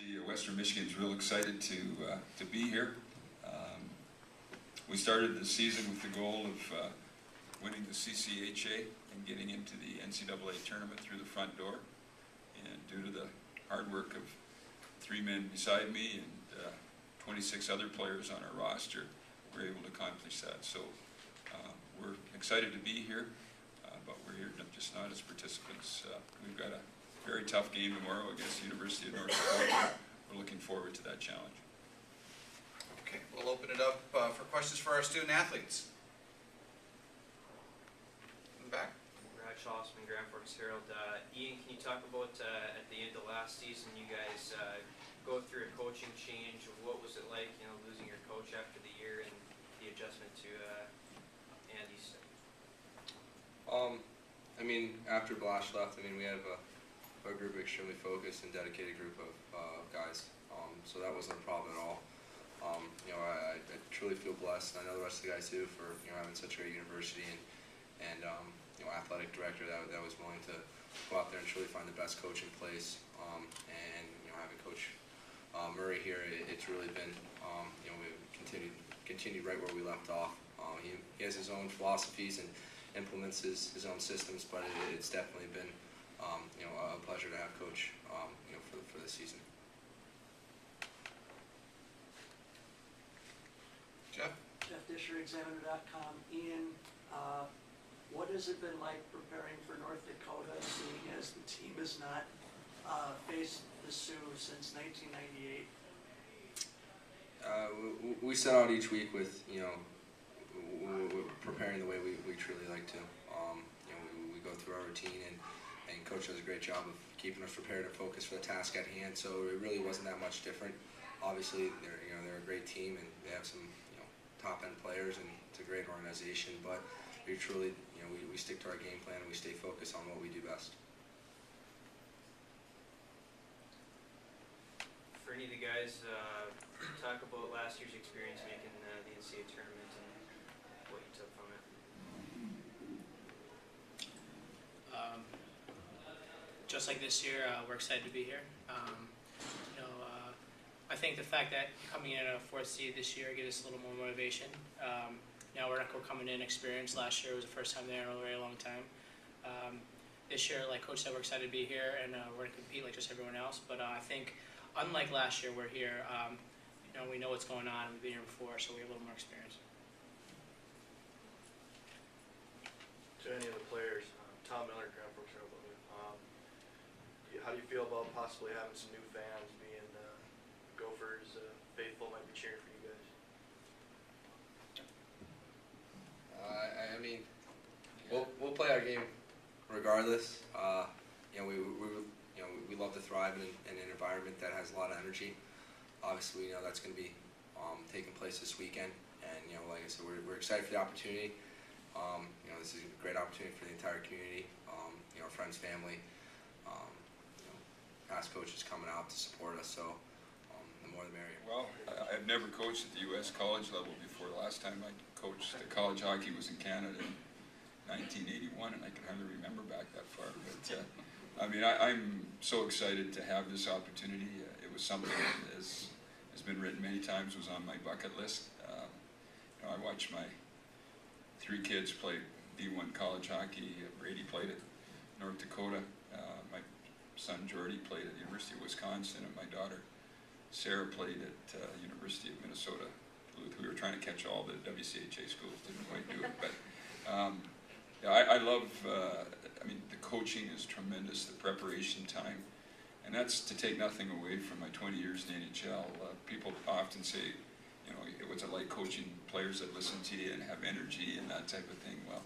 Obviously, Western Michigan's real excited to be here. We started the season with the goal of winning the CCHA and getting into the NCAA tournament through the front door. And due to the hard work of 3 men beside me and 26 other players on our roster, we're able to accomplish that. So we're excited to be here, but we're here just not as participants. We've got a very tough game tomorrow against the University of North Dakota. We're looking forward to that challenge. Okay, we'll open it up for questions for our student athletes. In the back. Brad Schlossman, Grand Forks Herald. Ian, can you talk about at the end of last season, you guys go through a coaching change? What was it like, losing your coach after the year and the adjustment to Andy's? I mean, after Blash left, we had a group of extremely focused and dedicated group of guys, so that wasn't a problem at all. I truly feel blessed, and I know the rest of the guys too, for having such a great university and athletic director that was willing to go out there and truly find the best coach in place. And having Coach Murray here, it's really been we continued right where we left off. He has his own philosophies and implements his own systems, but it's definitely been a pleasure to have Coach for the season. Jeff? Jeff Disher, Examiner.com. Ian, what has it been like preparing for North Dakota, seeing as the team has not faced the Sioux since 1998? We set out each week with preparing the way we truly like to. We go through our routine, and Coach does a great job of keeping us prepared and focused for the task at hand. So it really wasn't that much different. Obviously, they're a great team, and they have some top end players, and it's a great organization. But we truly we stick to our game plan, and we stay focused on what we do best. For any of the guys, talk about last year's experience making the NCAA tournament and what you took from it. Just like this year, we're excited to be here. I think the fact that coming in at a 4th seed this year gives us a little more motivation. Now we're coming in experienced. Last year was the first time there in a very long time. This year, like Coach said, we're excited to be here, and we're going to compete like just everyone else. But I think, unlike last year, we're here. We know what's going on. We've been here before, so we have a little more experience. To any of the players, Tom Miller, Grand Forks Herald. How do you feel about possibly having some new fans, being Gophers faithful might be cheering for you guys? We'll play our game regardless. We love to thrive in an environment that has a lot of energy. Obviously, we know that's going to be taking place this weekend, and like I said, we're excited for the opportunity. This is a great opportunity for the entire community, friends, family, past coaches coming out to support us. So the more the merrier. Well, I've never coached at the U.S. college level before. The last time I coached the college hockey was in Canada in 1981, and I can hardly remember back that far. But I'm so excited to have this opportunity. It was something that has been written many times, was on my bucket list. I watched my 3 kids play D1 college hockey. Brady played at North Dakota. My son Jordy played at the University of Wisconsin, and my daughter Sarah played at University of Minnesota Duluth. We were trying to catch all the WCHA schools, didn't quite do it. But I love, the coaching is tremendous, the preparation time. And that's to take nothing away from my 20 years in the NHL. People often say, what's it like coaching players that listen to you and have energy and that type of thing? Well,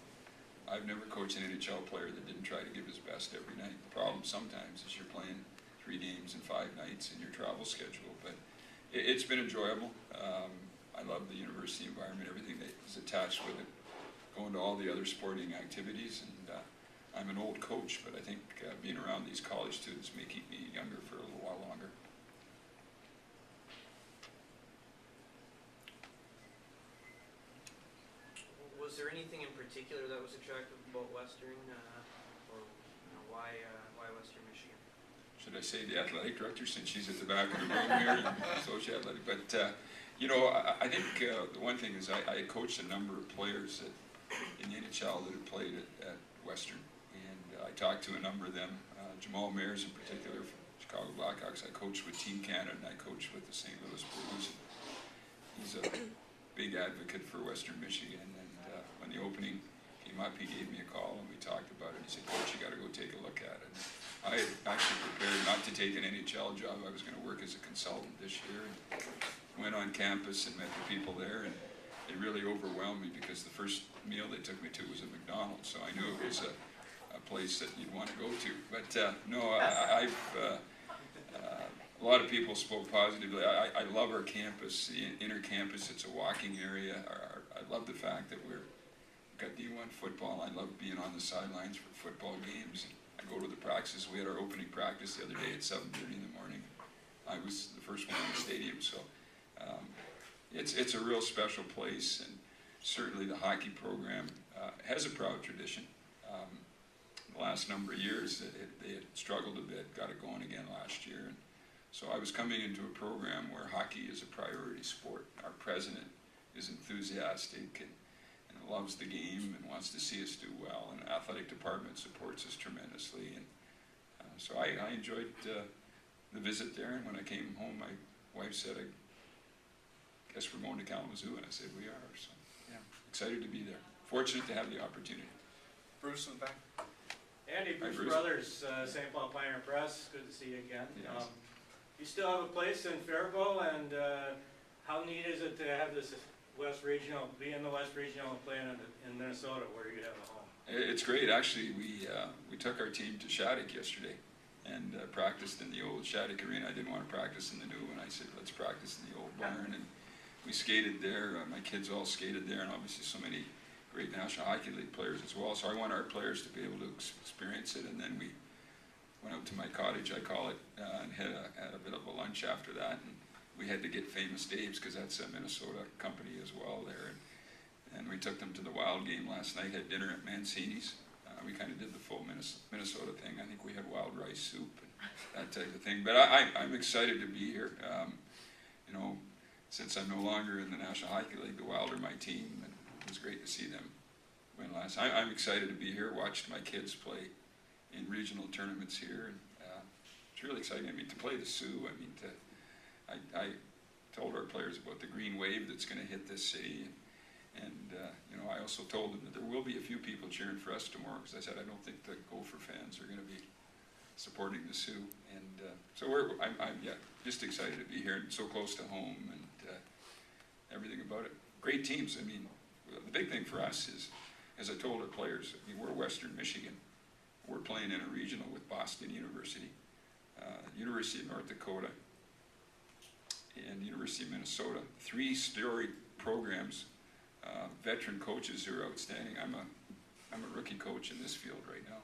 I've never coached an NHL player that didn't try to give his best every night. The problem sometimes is you're playing 3 games in 5 nights in your travel schedule. But it's been enjoyable. I love the university environment, everything that is attached with it, going to all the other sporting activities. And I'm an old coach, but I think being around these college students may keep me younger for a little while longer. Was there anything in particular that was attractive about Western, or why Western Michigan? should I say the athletic director, since she's at the back of the room here, social athletic. But you know, I think the one thing is I coached a number of players in the NHL that had played at Western, and I talked to a number of them. Jamal Mayers in particular from Chicago Blackhawks. I coached with Team Canada and I coached with the St. Louis Blues. He's a big advocate for Western Michigan, and when the opening came up, he gave me a call and we talked about it. He said, "Coach, you got to go take a look at it." And I had actually prepared not to take an NHL job. I was going to work as a consultant this year, and went on campus and met the people there, and it really overwhelmed me because the first meal they took me to was at McDonald's, so I knew it was a place that you'd want to go to. But no, a lot of people spoke positively. I love our campus, the inner campus. It's a walking area. I love the fact that we've got D1 football. I love being on the sidelines for football games. I go to the practices. We had our opening practice the other day at 7:30 in the morning. I was the first one in the stadium, so it's a real special place, and certainly the hockey program has a proud tradition. The last number of years, they had struggled a bit, got it going again last year. And so I was coming into a program where hockey is a priority sport. Our president is enthusiastic and loves the game and wants to see us do well, and the athletic department supports us tremendously. And so I enjoyed the visit there, and when I came home, my wife said, "I guess we're going to Kalamazoo," and I said, "We are." So yeah, excited to be there. Fortunate to have the opportunity. Bruce in the back. Andy, Bruce Bruce. Brothers, St. Paul Pioneer Press, good to see you again. Yes. You still have a place in Faribault, and how neat is it to have this West Regional, be in the West Regional and playing in Minnesota where you have a home? It's great. Actually, we took our team to Shattuck yesterday and practiced in the old Shattuck Arena. I didn't want to practice in the new one. I said, let's practice in the old barn. And we skated there. My kids all skated there, and obviously so many great National Hockey League players as well. So I want our players to be able to experience it. And then we went out to my cottage, I call it, and had a bit of a lunch after that. And we had to get Famous Dave's because that's a Minnesota company as well there. And we took them to the Wild game last night, had dinner at Mancini's. We kind of did the full Minnesota thing. I think we had wild rice soup and that type of thing. But I'm excited to be here. You know, since I'm no longer in the National Hockey League, the Wild are my team, and it was great to see them win last night. I'm excited to be here. Watched my kids play in regional tournaments here. And, it's really exciting. I mean, to play the Sioux, I mean, I told our players about the green wave that's going to hit this city. And you know, I also told them that there will be a few people cheering for us tomorrow, because I said I don't think the Gopher fans are going to be supporting the Sioux. And so I'm just excited to be here and so close to home and everything about it. Great teams. I mean, the big thing for us is, as I told our players, I mean, we're Western Michigan. We're playing in a regional with Boston University, University of North Dakota, and University of Minnesota. 3 storied programs. Veteran coaches who are outstanding. I'm a rookie coach in this field right now.